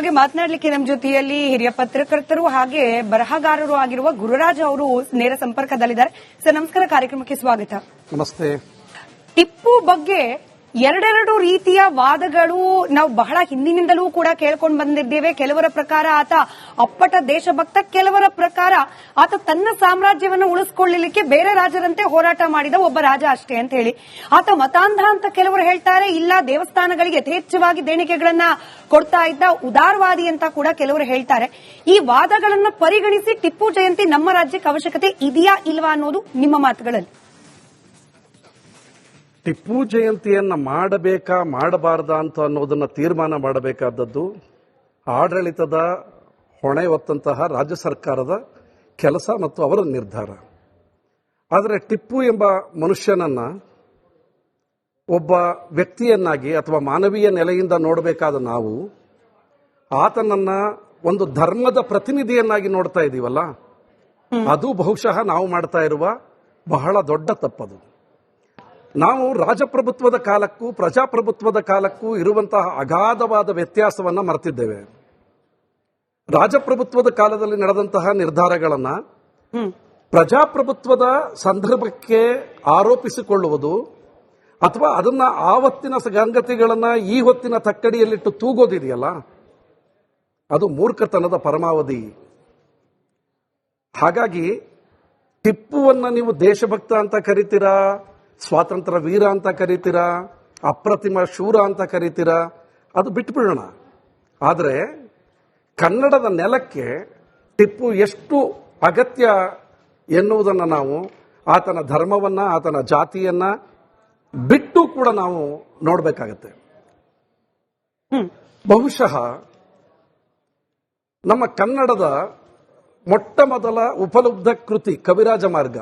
ಬಗ್ಗೆ ಮಾತನಾಡಲಿಕ್ಕೆ ನಮ್ಮ ಜೊತೆಯಲ್ಲಿ ಹಿರಿಯ ಪತ್ರಕರ್ತರು ಹಾಗೆ ಬರಹಗಾರರು ಆಗಿರುವ ಗುರುರಾಜ್ ಅವರು ನೇರ ಸಂಪರ್ಕದಲ್ಲಿದ್ದಾರೆ. ಸರ್ ನಮಸ್ಕಾರ, ಕಾರ್ಯಕ್ರಮಕ್ಕೆ ಸ್ವಾಗತ. ನಮಸ್ತೆ. ಟಿಪ್ಪು ಬಗ್ಗೆ ಎರಡೆರಡು ರೀತಿಯ ವಾದಗಳು ನಾವು ಬಹಳ ಹಿಂದಿನಿಂದಲೂ ಕೂಡ ಕೇಳ್ಕೊಂಡು ಬಂದಿದ್ದೇವೆ. ಕೆಲವರ ಪ್ರಕಾರ ಆತ ಅಪ್ಪಟ ದೇಶಭಕ್ತ, ಕೆಲವರ ಪ್ರಕಾರ ಆತ ತನ್ನ ಸಾಮ್ರಾಜ್ಯವನ್ನು ಉಳಿಸಿಕೊಳ್ಳಲಿಕ್ಕೆ ಬೇರೆ ರಾಜರಂತೆ ಹೋರಾಟ ಮಾಡಿದ ಒಬ್ಬ ರಾಜ ಅಷ್ಟೇ ಅಂತ ಹೇಳಿ. ಆತ ಮತಾಂಧ ಅಂತ ಕೆಲವರು ಹೇಳ್ತಾರೆ. ಇಲ್ಲ, ದೇವಸ್ಥಾನಗಳಿಗೆ ಯಥೇಚ್ಛವಾಗಿ ದೇಣಿಗೆಗಳನ್ನ ಕೊಡ್ತಾ ಇದ್ದ ಉದಾರವಾದಿ ಅಂತ ಕೂಡ ಕೆಲವರು ಹೇಳ್ತಾರೆ. ಈ ವಾದಗಳನ್ನ ಪರಿಗಣಿಸಿ ಟಿಪ್ಪು ಜಯಂತಿ ನಮ್ಮ ರಾಜ್ಯಕ್ಕೆ ಅವಶ್ಯಕತೆ ಇದೆಯಾ ಇಲ್ವಾ ಅನ್ನೋದು ನಿಮ್ಮ ಮಾತುಗಳಲ್ಲಿ. ಟಿಪ್ಪು ಜಯಂತಿಯನ್ನ ಮಾಡಬೇಕಾ ಮಾಡಬಾರ್ದಾ ಅಂತ ಅನ್ನೋದನ್ನ ತೀರ್ಮಾನ ಮಾಡಬೇಕಾದದ್ದು ಆಡಳಿತದ ಹೊಣೆ ಹೊತ್ತಂತಹ ರಾಜ್ಯ ಸರ್ಕಾರದ ಕೆಲಸ ಮತ್ತು ಅವರ ನಿರ್ಧಾರ. ಆದರೆ ಟಿಪ್ಪು ಎಂಬ ಮನುಷ್ಯನನ್ನ ಒಬ್ಬ ವ್ಯಕ್ತಿಯನ್ನಾಗಿ ಅಥವಾ ಮಾನವೀಯ ನೆಲೆಯಿಂದ ನೋಡಬೇಕಾದ ನಾವು ಆತನನ್ನ ಒಂದು ಧರ್ಮದ ಪ್ರತಿನಿಧಿಯನ್ನಾಗಿ ನೋಡ್ತಾ ಇದ್ದೀವಲ್ಲ, ಅದು ಬಹುಶಃ ನಾವು ಮಾಡ್ತಾ ಇರುವ ಬಹಳ ದೊಡ್ಡ ತಪ್ಪದು. ನಾವು ರಾಜಪ್ರಭುತ್ವದ ಕಾಲಕ್ಕೂ ಪ್ರಜಾಪ್ರಭುತ್ವದ ಕಾಲಕ್ಕೂ ಇರುವಂತಹ ಅಗಾಧವಾದ ವ್ಯತ್ಯಾಸವನ್ನ ಮರೆತಿದ್ದೇವೆ. ರಾಜಪ್ರಭುತ್ವದ ಕಾಲದಲ್ಲಿ ನಡೆದಂತಹ ನಿರ್ಧಾರಗಳನ್ನ ಪ್ರಜಾಪ್ರಭುತ್ವದ ಸಂದರ್ಭಕ್ಕೆ ಆರೋಪಿಸಿಕೊಳ್ಳುವುದು ಅಥವಾ ಅದನ್ನ ಆವತ್ತಿನ ಸಂಗತಿಗಳನ್ನ ಈ ಹೊತ್ತಿನ ತಕ್ಕಡಿಯಲ್ಲಿಟ್ಟು ತೂಗೋದಿದೆಯಲ್ಲ, ಅದು ಮೂರ್ಖತನದ ಪರಮಾವಧಿ. ಹಾಗಾಗಿ ಟಿಪ್ಪುವನ್ನ ನೀವು ದೇಶಭಕ್ತ ಅಂತ ಕರಿತೀರಾ, ಸ್ವಾತಂತ್ರ್ಯ ವೀರ ಅಂತ ಕರಿತೀರಾ, ಅಪ್ರತಿಮ ಶೂರ ಅಂತ ಕರಿತೀರಾ, ಅದು ಬಿಟ್ಬಿಡೋಣ. ಆದರೆ ಕನ್ನಡದ ನೆಲಕ್ಕೆ ಟಿಪ್ಪು ಎಷ್ಟು ಅಗತ್ಯ ಎನ್ನುವುದನ್ನು ನಾವು ಆತನ ಧರ್ಮವನ್ನ, ಆತನ ಜಾತಿಯನ್ನ ಬಿಟ್ಟು ಕೂಡ ನಾವು ನೋಡಬೇಕಾಗತ್ತೆ. ಬಹುಶಃ ನಮ್ಮ ಕನ್ನಡದ ಮೊಟ್ಟ ಮೊದಲ ಉಪಲಬ್ಧ ಕೃತಿ ಕವಿರಾಜ ಮಾರ್ಗ,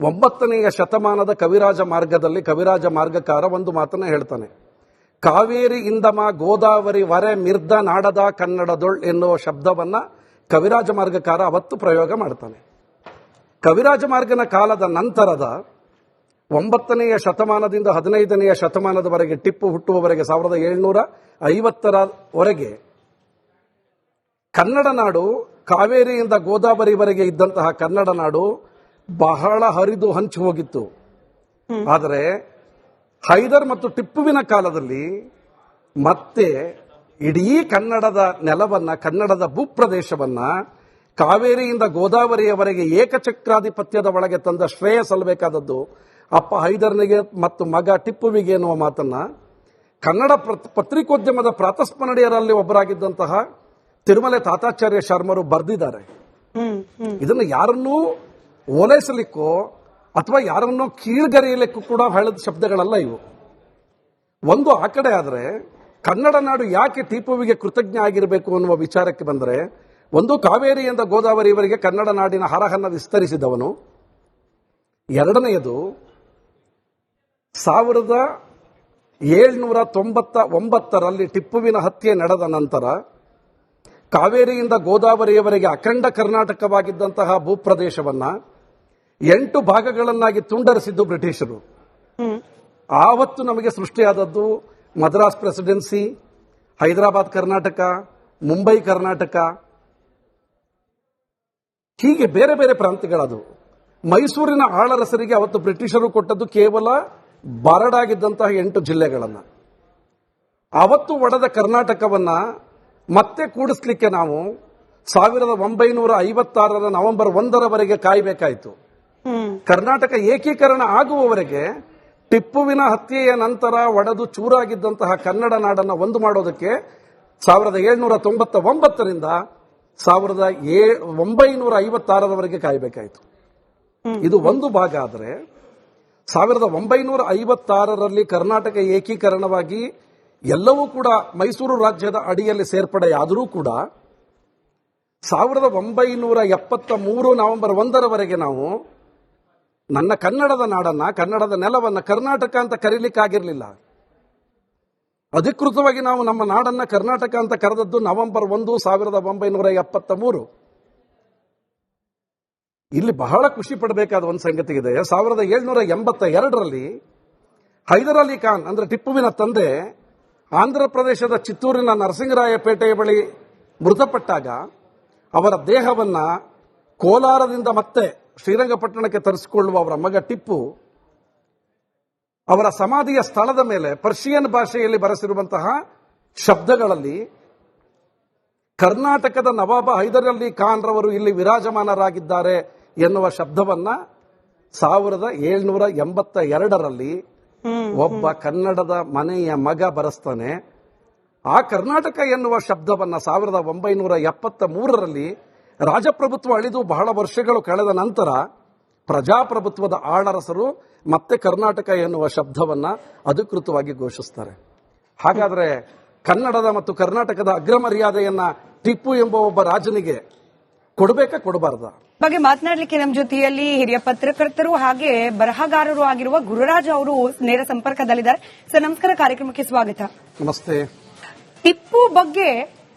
9ನೇ ಶತಮಾನದ ಕವಿರಾಜ ಮಾರ್ಗದಲ್ಲಿ ಕವಿರಾಜ ಮಾರ್ಗಕಾರ ಒಂದು ಮಾತನ್ನ ಹೇಳ್ತಾನೆ. ಕಾವೇರಿ ಇಂದಮ ಗೋದಾವರಿ ವರೆ ಮಿರ್ದ ನಾಡದ ಕನ್ನಡದೊಳ್ ಎನ್ನುವ ಶಬ್ದವನ್ನ ಕವಿರಾಜ ಮಾರ್ಗಕಾರ ಅವತ್ತು ಪ್ರಯೋಗ ಮಾಡ್ತಾನೆ. ಕವಿರಾಜ ಮಾರ್ಗನ ಕಾಲದ ನಂತರದ 9ನೇ ಶತಮಾನದಿಂದ 15ನೇ ಶತಮಾನದವರೆಗೆ, ಟಿಪ್ಪು ಹುಟ್ಟುವವರೆಗೆ 1750ರವರೆಗೆ ಕನ್ನಡ ನಾಡು, ಕಾವೇರಿಯಿಂದ ಗೋದಾವರಿವರೆಗೆ ಇದ್ದಂತಹ ಕನ್ನಡ ನಾಡು ಬಹಳ ಹರಿದು ಹಂಚಿ ಹೋಗಿತ್ತು. ಆದರೆ ಹೈದರ್ ಮತ್ತು ಟಿಪ್ಪುವಿನ ಕಾಲದಲ್ಲಿ ಮತ್ತೆ ಇಡೀ ಕನ್ನಡದ ನೆಲವನ್ನ, ಕನ್ನಡದ ಭೂಪ್ರದೇಶವನ್ನ ಕಾವೇರಿಯಿಂದ ಗೋದಾವರಿಯವರೆಗೆ ಏಕಚಕ್ರಾಧಿಪತ್ಯದ ಒಳಗೆ ತಂದ ಶ್ರೇಯ ಸಲ್ಲಬೇಕಾದದ್ದು ಅಪ್ಪ ಹೈದರ್ನಿಗೆ ಮತ್ತು ಮಗ ಟಿಪ್ಪುವಿಗೆ ಎನ್ನುವ ಮಾತನ್ನ ಕನ್ನಡ ಪತ್ರಿಕೋದ್ಯಮದ ಪ್ರಾತಸ್ಮರಣೀಯರಲ್ಲಿ ಒಬ್ಬರಾಗಿದ್ದಂತಹ ತಿರುಮಲೆ ತಾತಾಚಾರ್ಯ ಶರ್ಮರು ಬರೆದಿದ್ದಾರೆ. ಇದನ್ನು ಯಾರನ್ನೂ ಓಲೈಸಲಿಕ್ಕೋ ಅಥವಾ ಯಾರನ್ನೋ ಕೀಳ್ಗರೆಯಲಿಕ್ಕೂ ಕೂಡ ಹೇಳಿದ ಶಬ್ದಗಳಲ್ಲ ಇವು. ಒಂದು ಆ ಕಡೆ ಆದರೆ ಕನ್ನಡ ನಾಡು ಯಾಕೆ ಟಿಪ್ಪುವಿಗೆ ಕೃತಜ್ಞ ಆಗಿರಬೇಕು ಅನ್ನುವ ವಿಚಾರಕ್ಕೆ ಬಂದರೆ, ಒಂದು ಕಾವೇರಿಯಿಂದ ಗೋದಾವರಿವರೆಗೆ ಕನ್ನಡ ನಾಡಿನ ಹರಹನ್ನ ವಿಸ್ತರಿಸಿದವನು. ಎರಡನೆಯದು 1799ರಲ್ಲಿ ಟಿಪ್ಪುವಿನ ಹತ್ಯೆ ನಡೆದ ನಂತರ ಕಾವೇರಿಯಿಂದ ಗೋದಾವರಿಯವರೆಗೆ ಅಖಂಡ ಕರ್ನಾಟಕವಾಗಿದ್ದಂತಹ ಭೂಪ್ರದೇಶವನ್ನ 8 ಭಾಗಗಳನ್ನಾಗಿ ತುಂಡರಿಸಿದ್ದು ಬ್ರಿಟಿಷರು. ಆವತ್ತು ನಮಗೆ ಸೃಷ್ಟಿಯಾದದ್ದು ಮದ್ರಾಸ್ ಪ್ರೆಸಿಡೆನ್ಸಿ, ಹೈದರಾಬಾದ್ ಕರ್ನಾಟಕ, ಮುಂಬೈ ಕರ್ನಾಟಕ, ಹೀಗೆ ಬೇರೆ ಬೇರೆ ಪ್ರಾಂತ್ಯಗಳದು. ಮೈಸೂರಿನ ಆಳರಸರಿಗೆ ಅವತ್ತು ಬ್ರಿಟಿಷರು ಕೊಟ್ಟದ್ದು ಕೇವಲ ಬರಡಾಗಿದ್ದಂತಹ 8 ಜಿಲ್ಲೆಗಳನ್ನ. ಅವತ್ತು ಒಡೆದ ಕರ್ನಾಟಕವನ್ನ ಮತ್ತೆ ಕೂಡಿಸ್ಲಿಕ್ಕೆ ನಾವು 1956ರ ನವೆಂಬರ್ 1ರವರೆಗೆ ಕಾಯಬೇಕಾಯಿತು. ಕರ್ನಾಟಕ ಏಕೀಕರಣ ಆಗುವವರೆಗೆ ಟಿಪ್ಪುವಿನ ಹತ್ಯೆಯ ನಂತರ ಒಡೆದು ಚೂರಾಗಿದ್ದಂತಹ ಕನ್ನಡ ನಾಡನ್ನು ಒಂದು ಮಾಡೋದಕ್ಕೆ 1799ರಿಂದ 1956ರವರೆಗೆ ಕಾಯಬೇಕಾಯಿತು. ಇದು ಒಂದು ಭಾಗ. ಆದರೆ 1956ರಲ್ಲಿ ಕರ್ನಾಟಕ ಏಕೀಕರಣವಾಗಿ ಎಲ್ಲವೂ ಕೂಡ ಮೈಸೂರು ರಾಜ್ಯದ ಅಡಿಯಲ್ಲಿ ಸೇರ್ಪಡೆಯಾದರೂ ಕೂಡ 1973 ನವೆಂಬರ್ 1ರವರೆಗೆ ನಾವು ನನ್ನ ಕನ್ನಡದ ನಾಡನ್ನ, ಕನ್ನಡದ ನೆಲವನ್ನ ಕರ್ನಾಟಕ ಅಂತ ಕರೀಲಿಕ್ಕಾಗಿರಲಿಲ್ಲ. ಅಧಿಕೃತವಾಗಿ ನಾವು ನಮ್ಮ ನಾಡನ್ನ ಕರ್ನಾಟಕ ಅಂತ ಕರೆದದ್ದು ನವೆಂಬರ್ 1, 1973. ಇಲ್ಲಿ ಬಹಳ ಖುಷಿ ಪಡಬೇಕಾದ ಒಂದು ಸಂಗತಿ ಇದೆ. 1782ರಲ್ಲಿ ಹೈದರ್ ಅಲಿ ಖಾನ್ ಅಂದ್ರೆ ಟಿಪ್ಪುವಿನ ತಂದೆ ಆಂಧ್ರ ಪ್ರದೇಶದ ಚಿತ್ತೂರಿನ ನರಸಿಂಗರಾಯಪೇಟೆಯ ಬಳಿ ಮೃತಪಟ್ಟಾಗ ಅವರ ದೇಹವನ್ನ ಕೋಲಾರದಿಂದ ಮತ್ತೆ ಶ್ರೀರಂಗಪಟ್ಟಣಕ್ಕೆ ತರಿಸಿಕೊಳ್ಳುವ ಅವರ ಮಗ ಟಿಪ್ಪು ಅವರ ಸಮಾಧಿಯ ಸ್ಥಳದ ಮೇಲೆ ಪರ್ಷಿಯನ್ ಭಾಷೆಯಲ್ಲಿ ಬರೆಸಿರುವಂತಹ ಶಬ್ದಗಳಲ್ಲಿ ಕರ್ನಾಟಕದ ನವಾಬ ಹೈದರ್ ಅಲಿ ಖಾನ್ ರವರು ಇಲ್ಲಿ ವಿರಾಜಮಾನರಾಗಿದ್ದಾರೆ ಎನ್ನುವ ಶಬ್ದವನ್ನ 1782ರಲ್ಲಿ ಒಬ್ಬ ಕನ್ನಡದ ಮನೆಯ ಮಗ ಬರೆಸ್ತಾನೆ. ಆ ಕರ್ನಾಟಕ ಎನ್ನುವ ಶಬ್ದವನ್ನ 1973ರಲ್ಲಿ ರಾಜಪ್ರಭುತ್ವ ಅಳಿದು ಬಹಳ ವರ್ಷಗಳು ಕಳೆದ ನಂತರ ಪ್ರಜಾಪ್ರಭುತ್ವದ ಆಳರಸರು ಮತ್ತೆ ಕರ್ನಾಟಕ ಎನ್ನುವ ಶಬ್ದವನ್ನ ಅಧಿಕೃತವಾಗಿ ಘೋಷಿಸ್ತಾರೆ. ಹಾಗಾದ್ರೆ ಕನ್ನಡದ ಮತ್ತು ಕರ್ನಾಟಕದ ಅಗ್ರಮರ್ಯಾದೆಯನ್ನ ಟಿಪ್ಪು ಎಂಬ ಒಬ್ಬ ರಾಜನಿಗೆ ಕೊಡಬೇಕಾ ಕೊಡಬಾರ್ದ ಬಗ್ಗೆ ಮಾತನಾಡಲಿಕ್ಕೆ ನಮ್ಮ ಜೊತೆಯಲ್ಲಿ ಹಿರಿಯ ಪತ್ರಕರ್ತರು ಹಾಗೆ ಬರಹಗಾರರು ಆಗಿರುವ ಗುರುರಾಜ್ ಅವರು ನೇರ ಸಂಪರ್ಕದಲ್ಲಿದ್ದಾರೆ. ಸರ್ ನಮಸ್ಕಾರ, ಕಾರ್ಯಕ್ರಮಕ್ಕೆ ಸ್ವಾಗತ. ನಮಸ್ತೆ. ಟಿಪ್ಪು ಬಗ್ಗೆ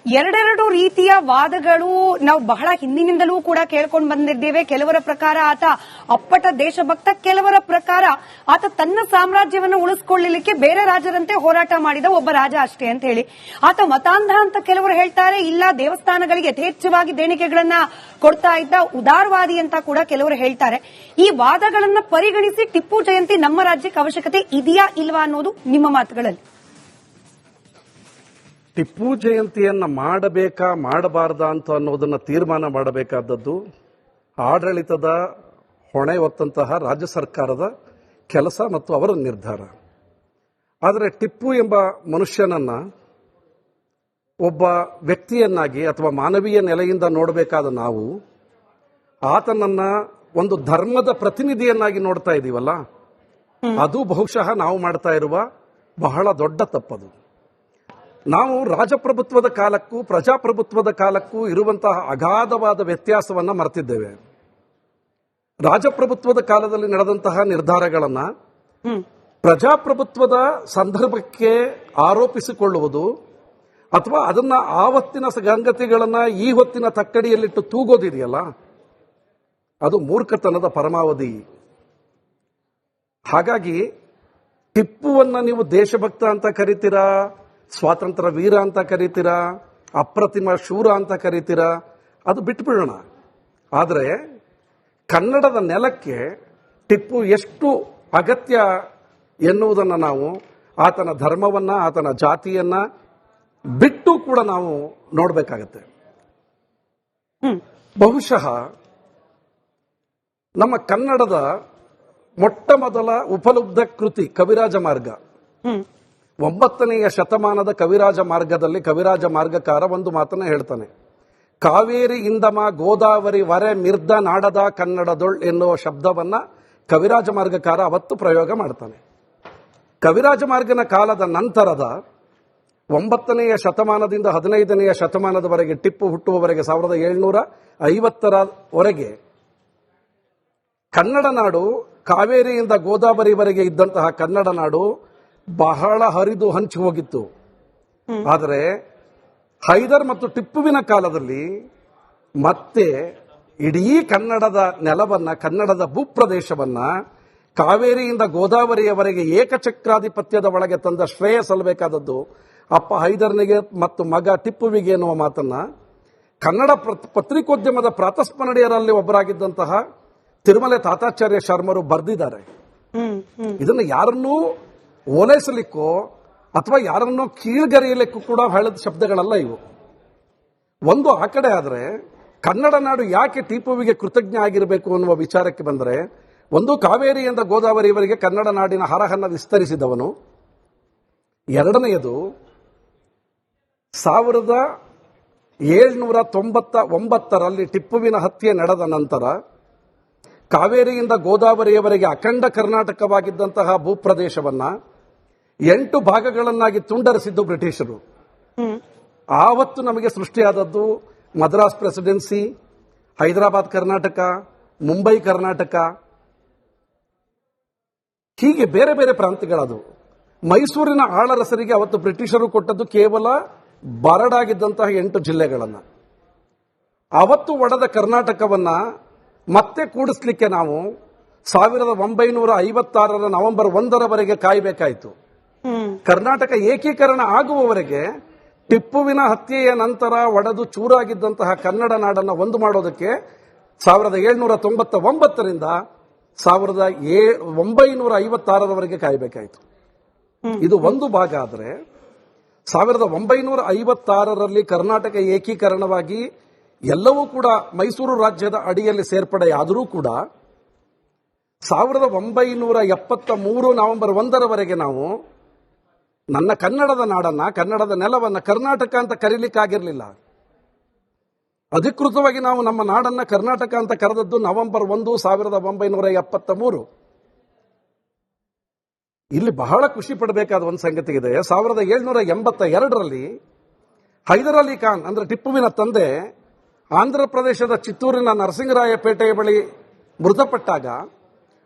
ಎರಡೆರಡು ರೀತಿಯ ವಾದಗಳು ನಾವು ಬಹಳ ಹಿಂದಿನಿಂದಲೂ ಕೂಡ ಕೇಳ್ಕೊಂಡು ಬಂದಿದ್ದೇವೆ. ಕೆಲವರ ಪ್ರಕಾರ ಆತ ಅಪ್ಪಟ ದೇಶಭಕ್ತ, ಕೆಲವರ ಪ್ರಕಾರ ಆತ ತನ್ನ ಸಾಮ್ರಾಜ್ಯವನ್ನು ಉಳಿಸಿಕೊಳ್ಳಲಿಕ್ಕೆ ಬೇರೆ ರಾಜರಂತೆ ಹೋರಾಟ ಮಾಡಿದ ಒಬ್ಬ ರಾಜ ಅಷ್ಟೇ ಅಂತ ಹೇಳಿ. ಆತ ಮತಾಂಧ ಅಂತ ಕೆಲವರು ಹೇಳ್ತಾರೆ. ಇಲ್ಲ, ದೇವಸ್ಥಾನಗಳಿಗೆ ಯಥೇಚ್ಛವಾಗಿ ದೇಣಿಗೆಗಳನ್ನ ಕೊಡ್ತಾ ಇದ್ದ ಉದಾರವಾದಿ ಅಂತ ಕೂಡ ಕೆಲವರು ಹೇಳ್ತಾರೆ. ಈ ವಾದಗಳನ್ನ ಪರಿಗಣಿಸಿ ಟಿಪ್ಪು ಜಯಂತಿ ನಮ್ಮ ರಾಜ್ಯಕ್ಕೆ ಅವಶ್ಯಕತೆ ಇದೆಯಾ ಇಲ್ವಾ ಅನ್ನೋದು ನಿಮ್ಮ ಮಾತುಗಳಲ್ಲಿ. ಟಿಪ್ಪು ಜಯಂತಿಯನ್ನ ಮಾಡಬೇಕಾ ಮಾಡಬಾರ್ದಾ ಅಂತ ಅನ್ನೋದನ್ನ ತೀರ್ಮಾನ ಮಾಡಬೇಕಾದದ್ದು ಆಡಳಿತದ ಹೊಣೆ ಹೊತ್ತಂತಹ ರಾಜ್ಯ ಸರ್ಕಾರದ ಕೆಲಸ ಮತ್ತು ಅವರ ನಿರ್ಧಾರ. ಆದರೆ ಟಿಪ್ಪು ಎಂಬ ಮನುಷ್ಯನನ್ನ ಒಬ್ಬ ವ್ಯಕ್ತಿಯನ್ನಾಗಿ ಅಥವಾ ಮಾನವೀಯ ನೆಲೆಯಿಂದ ನೋಡಬೇಕಾದ ನಾವು ಆತನನ್ನ ಒಂದು ಧರ್ಮದ ಪ್ರತಿನಿಧಿಯನ್ನಾಗಿ ನೋಡ್ತಾ ಇದ್ದೀವಲ್ಲ, ಅದು ಬಹುಶಃ ನಾವು ಮಾಡ್ತಾ ಇರುವ ಬಹಳ ದೊಡ್ಡ ತಪ್ಪದು. ನಾವು ರಾಜಪ್ರಭುತ್ವದ ಕಾಲಕ್ಕೂ ಪ್ರಜಾಪ್ರಭುತ್ವದ ಕಾಲಕ್ಕೂ ಇರುವಂತಹ ಅಗಾಧವಾದ ವ್ಯತ್ಯಾಸವನ್ನ ಮರೆತಿದ್ದೇವೆ. ರಾಜಪ್ರಭುತ್ವದ ಕಾಲದಲ್ಲಿ ನಡೆದಂತಹ ನಿರ್ಧಾರಗಳನ್ನ ಪ್ರಜಾಪ್ರಭುತ್ವದ ಸಂದರ್ಭಕ್ಕೆ ಆರೋಪಿಸಿಕೊಳ್ಳುವುದು ಅಥವಾ ಅದನ್ನ ಆವತ್ತಿನ ಸಂಗತಿಗಳನ್ನ ಈ ಹೊತ್ತಿನ ತಕ್ಕಡಿಯಲ್ಲಿಟ್ಟು ತೂಗೋದಿದೆಯಲ್ಲ, ಅದು ಮೂರ್ಖತನದ ಪರಮಾವಧಿ. ಹಾಗಾಗಿ ಟಿಪ್ಪುವನ್ನ ನೀವು ದೇಶಭಕ್ತ ಅಂತ ಕರಿತೀರಾ, ಸ್ವಾತಂತ್ರ್ಯ ವೀರ ಅಂತ ಕರಿತೀರಾ, ಅಪ್ರತಿಮ ಶೂರ ಅಂತ ಕರಿತೀರಾ, ಅದು ಬಿಟ್ಬಿಡೋಣ. ಆದರೆ ಕನ್ನಡದ ನೆಲಕ್ಕೆ ಟಿಪ್ಪು ಎಷ್ಟು ಅಗತ್ಯ ಎನ್ನುವುದನ್ನು ನಾವು ಆತನ ಧರ್ಮವನ್ನ, ಆತನ ಜಾತಿಯನ್ನ ಬಿಟ್ಟು ಕೂಡ ನಾವು ನೋಡಬೇಕಾಗತ್ತೆ. ಬಹುಶಃ ನಮ್ಮ ಕನ್ನಡದ ಮೊಟ್ಟ ಮೊದಲ ಉಪಲಬ್ಧ ಕೃತಿ ಕವಿರಾಜ ಮಾರ್ಗ, 9ನೇ ಶತಮಾನದ ಕವಿರಾಜ ಮಾರ್ಗದಲ್ಲಿ ಕವಿರಾಜ ಮಾರ್ಗಕಾರ ಒಂದು ಮಾತನ್ನ ಹೇಳ್ತಾನೆ. ಕಾವೇರಿ ಇಂದಮ ಗೋದಾವರಿ ವರೆ ಮಿರ್ದ ನಾಡದ ಕನ್ನಡದೊಳ್ ಎನ್ನುವ ಶಬ್ದವನ್ನ ಕವಿರಾಜ ಮಾರ್ಗಕಾರ ಅವತ್ತು ಪ್ರಯೋಗ ಮಾಡ್ತಾನೆ. ಕವಿರಾಜ ಮಾರ್ಗನ ಕಾಲದ ನಂತರದ 9ನೇ ಶತಮಾನದಿಂದ 15ನೇ ಶತಮಾನದವರೆಗೆ, ಟಿಪ್ಪು ಹುಟ್ಟುವವರೆಗೆ 1750ರವರೆಗೆ ಕನ್ನಡ ನಾಡು, ಕಾವೇರಿಯಿಂದ ಗೋದಾವರಿವರೆಗೆ ಇದ್ದಂತಹ ಕನ್ನಡ ನಾಡು ಬಹಳ ಹರಿದು ಹಂಚಿ ಹೋಗಿತ್ತು. ಆದರೆ ಹೈದರ್ ಮತ್ತು ಟಿಪ್ಪುವಿನ ಕಾಲದಲ್ಲಿ ಮತ್ತೆ ಇಡೀ ಕನ್ನಡದ ನೆಲವನ್ನ, ಕನ್ನಡದ ಭೂಪ್ರದೇಶವನ್ನ ಕಾವೇರಿಯಿಂದ ಗೋದಾವರಿಯವರೆಗೆ ಏಕಚಕ್ರಾಧಿಪತ್ಯದ ಒಳಗೆ ತಂದ ಶ್ರೇಯ ಸಲ್ಲಬೇಕಾದದ್ದು ಅಪ್ಪ ಹೈದರ್ನಿಗೆ ಮತ್ತು ಮಗ ಟಿಪ್ಪುವಿಗೆ ಎನ್ನುವ ಮಾತನ್ನ ಕನ್ನಡ ಪತ್ರಿಕೋದ್ಯಮದ ಪ್ರಾತಸ್ಮರಣೀಯರಲ್ಲಿ ಒಬ್ಬರಾಗಿದ್ದಂತಹ ತಿರುಮಲೆ ತಾತಾಚಾರ್ಯ ಶರ್ಮರು ಬರೆದಿದ್ದಾರೆ. ಇದನ್ನು ಯಾರನ್ನೂ ಓಲೈಸಲಿಕ್ಕೋ ಅಥವಾ ಯಾರನ್ನೋ ಕೀಳ್ಗರೆಯಲಿಕ್ಕೂ ಕೂಡ ಹೇಳದ ಶಬ್ದಗಳಲ್ಲ ಇವು. ಒಂದು ಆ ಕಡೆ ಆದರೆ ಕನ್ನಡ ನಾಡು ಯಾಕೆ ಟಿಪ್ಪುವಿಗೆ ಕೃತಜ್ಞ ಆಗಿರಬೇಕು ಅನ್ನುವ ವಿಚಾರಕ್ಕೆ ಬಂದರೆ, ಒಂದು ಕಾವೇರಿಯಿಂದ ಗೋದಾವರಿಯವರೆಗೆ ಕನ್ನಡ ನಾಡಿನ ಹರಹನ್ನ ವಿಸ್ತರಿಸಿದವನು, ಎರಡನೆಯದು 1799ರಲ್ಲಿ ಟಿಪ್ಪುವಿನ ಹತ್ಯೆ ನಡೆದ ನಂತರ ಕಾವೇರಿಯಿಂದ ಗೋದಾವರಿಯವರೆಗೆ ಅಖಂಡ ಕರ್ನಾಟಕವಾಗಿದ್ದಂತಹ ಭೂಪ್ರದೇಶವನ್ನ 8 ಭಾಗಗಳನ್ನಾಗಿ ತುಂಡರಿಸಿದ್ದು ಬ್ರಿಟಿಷರು. ಆವತ್ತು ನಮಗೆ ಸೃಷ್ಟಿಯಾದದ್ದು ಮದ್ರಾಸ್ ಪ್ರೆಸಿಡೆನ್ಸಿ, ಹೈದರಾಬಾದ್ ಕರ್ನಾಟಕ, ಮುಂಬೈ ಕರ್ನಾಟಕ, ಹೀಗೆ ಬೇರೆ ಬೇರೆ ಪ್ರಾಂತ್ಯಗಳದು. ಮೈಸೂರಿನ ಆಳರಸರಿಗೆ ಅವತ್ತು ಬ್ರಿಟಿಷರು ಕೊಟ್ಟದ್ದು ಕೇವಲ ಬರಡಾಗಿದ್ದಂತಹ 8 ಜಿಲ್ಲೆಗಳನ್ನು. ಅವತ್ತು ಒಡೆದ ಕರ್ನಾಟಕವನ್ನ ಮತ್ತೆ ಕೂಡಿಸ್ಲಿಕ್ಕೆ ನಾವು 1956ರ ನವೆಂಬರ್ 1ರವರೆಗೆ ಕಾಯಬೇಕಾಯಿತು. ಕರ್ನಾಟಕ ಏಕೀಕರಣ ಆಗುವವರೆಗೆ ಟಿಪ್ಪುವಿನ ಹತ್ಯೆಯ ನಂತರ ಒಡೆದು ಚೂರಾಗಿದ್ದಂತಹ ಕನ್ನಡ ನಾಡನ್ನ ಒಂದು ಮಾಡೋದಕ್ಕೆ 1799ರಿಂದ 1956ರವರೆಗೆ ಕಾಯಬೇಕಾಯಿತು. ಇದು ಒಂದು ಭಾಗ. ಆದರೆ 1956ರಲ್ಲಿ ಕರ್ನಾಟಕ ಏಕೀಕರಣವಾಗಿ ಎಲ್ಲವೂ ಕೂಡ ಮೈಸೂರು ರಾಜ್ಯದ ಅಡಿಯಲ್ಲಿ ಸೇರ್ಪಡೆಯಾದರೂ ಕೂಡ 1973 ನವೆಂಬರ್ 1ರವರೆಗೆ ನಾವು ನನ್ನ ಕನ್ನಡದ ನಾಡನ್ನ, ಕನ್ನಡದ ನೆಲವನ್ನ ಕರ್ನಾಟಕ ಅಂತ ಕರೀಲಿಕ್ಕಾಗಿರ್ಲಿಲ್ಲ. ಅಧಿಕೃತವಾಗಿ ನಾವು ನಮ್ಮ ನಾಡನ್ನ ಕರ್ನಾಟಕ ಅಂತ ಕರೆದದ್ದು ನವೆಂಬರ್ 1, 1973. ಇಲ್ಲಿ ಬಹಳ ಖುಷಿ ಪಡಬೇಕಾದ ಒಂದು ಸಂಗತಿ ಇದೆ. 1782ರಲ್ಲಿ ಹೈದರ್ ಅಲಿ ಖಾನ್ ಅಂದ್ರೆ ಟಿಪ್ಪುವಿನ ತಂದೆ ಆಂಧ್ರ ಪ್ರದೇಶದ ಚಿತ್ತೂರಿನ ನರಸಿಂಗರಾಯಪೇಟೆಯ ಬಳಿ ಮೃತಪಟ್ಟಾಗ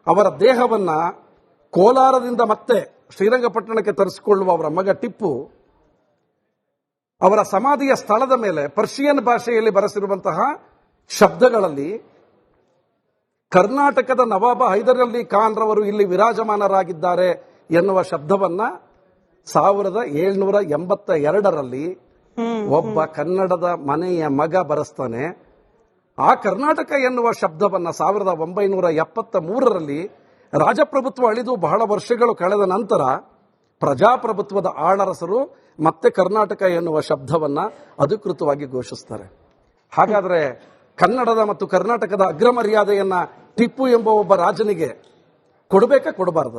ಅವರ ದೇಹವನ್ನ ಕೋಲಾರದಿಂದ ಮತ್ತೆ ಶ್ರೀರಂಗಪಟ್ಟಣಕ್ಕೆ ತರಿಸಿಕೊಳ್ಳುವ ಅವರ ಮಗ ಟಿಪ್ಪು ಅವರ ಸಮಾಧಿಯ ಸ್ಥಳದ ಮೇಲೆ ಪರ್ಷಿಯನ್ ಭಾಷೆಯಲ್ಲಿ ಬರೆಸಿರುವಂತಹ ಶಬ್ದಗಳಲ್ಲಿ ಕರ್ನಾಟಕದ ನವಾಬ ಹೈದರ್ ಅಲಿ ಖಾನ್ ರವರು ಇಲ್ಲಿ ವಿರಾಜಮಾನರಾಗಿದ್ದಾರೆ ಎನ್ನುವ ಶಬ್ದವನ್ನ 1782ರಲ್ಲಿ ಒಬ್ಬ ಕನ್ನಡದ ಮನೆಯ ಮಗ ಬರೆಸ್ತಾನೆ. ಆ ಕರ್ನಾಟಕ ಎನ್ನುವ ಶಬ್ದವನ್ನ 1973ರಲ್ಲಿ ರಾಜಪ್ರಭುತ್ವ ಅಳಿದು ಬಹಳ ವರ್ಷಗಳು ಕಳೆದ ನಂತರ ಪ್ರಜಾಪ್ರಭುತ್ವದ ಆಳರಸರು ಮತ್ತೆ ಕರ್ನಾಟಕ ಎನ್ನುವ ಶಬ್ದವನ್ನ ಅಧಿಕೃತವಾಗಿ ಘೋಷಿಸ್ತಾರೆ. ಹಾಗಾದ್ರೆ ಕನ್ನಡದ ಮತ್ತು ಕರ್ನಾಟಕದ ಅಗ್ರಮರ್ಯಾದೆಯನ್ನ ಟಿಪ್ಪು ಎಂಬ ಒಬ್ಬ ರಾಜನಿಗೆ ಕೊಡಬೇಕಾ, ಕೊಡಬಾರ್ದ?